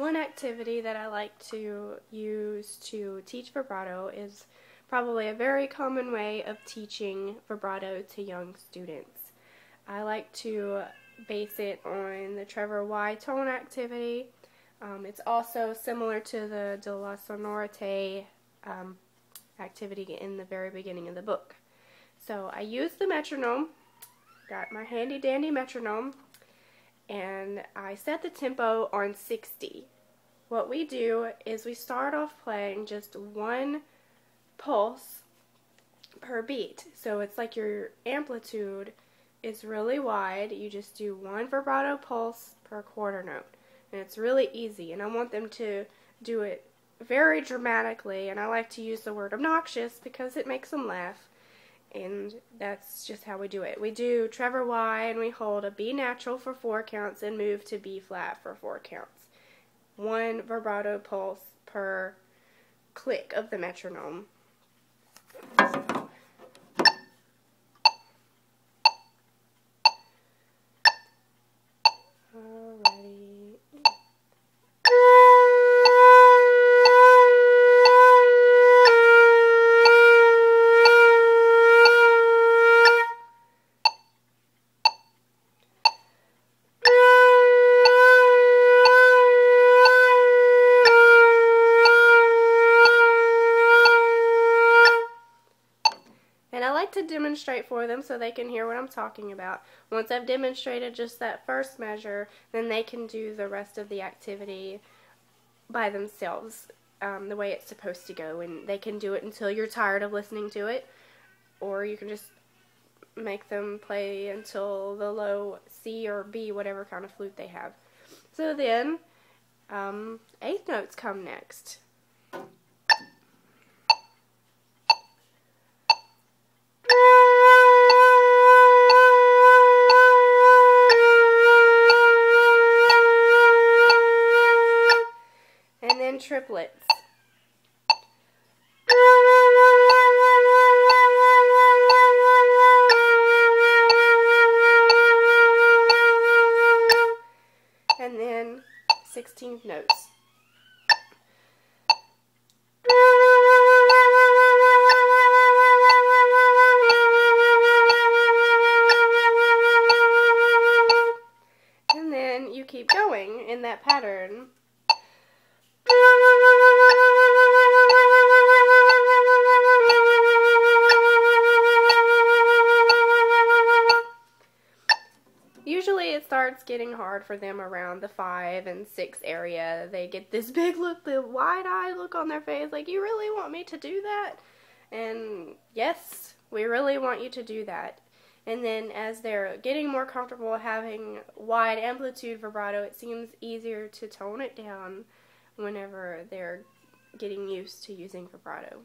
One activity that I like to use to teach vibrato is probably a very common way of teaching vibrato to young students. I like to base it on the Trevor Wye tone activity. It's also similar to the de la sonorité activity in the very beginning of the book. So I use the metronome, got my handy dandy metronome, and I set the tempo on 60. What we do is we start off playing just one pulse per beat. So it's like your amplitude is really wide. You just do one vibrato pulse per quarter note. And it's really easy. And I want them to do it very dramatically. And I like to use the word obnoxious because it makes them laugh. And that's just how we do it. We do Trevor Wye and we hold a B natural for 4 counts and move to B flat for 4 counts. One vibrato pulse per click of the metronome. Alrighty. And I like to demonstrate for them so they can hear what I'm talking about. Once I've demonstrated just that first measure, then they can do the rest of the activity by themselves, the way it's supposed to go. And they can do it until you're tired of listening to it, or you can just make them play until the low C or B, whatever kind of flute they have. So then, eighth notes come next. And then triplets. And then 16th notes. And then you keep going in that pattern. Usually it starts getting hard for them around the 5 and 6 area. They get this big look, the wide-eyed look on their face, like, you really want me to do that? And yes, we really want you to do that. And then as they're getting more comfortable having wide amplitude vibrato, it seems easier to tone it down whenever they're getting used to using vibrato.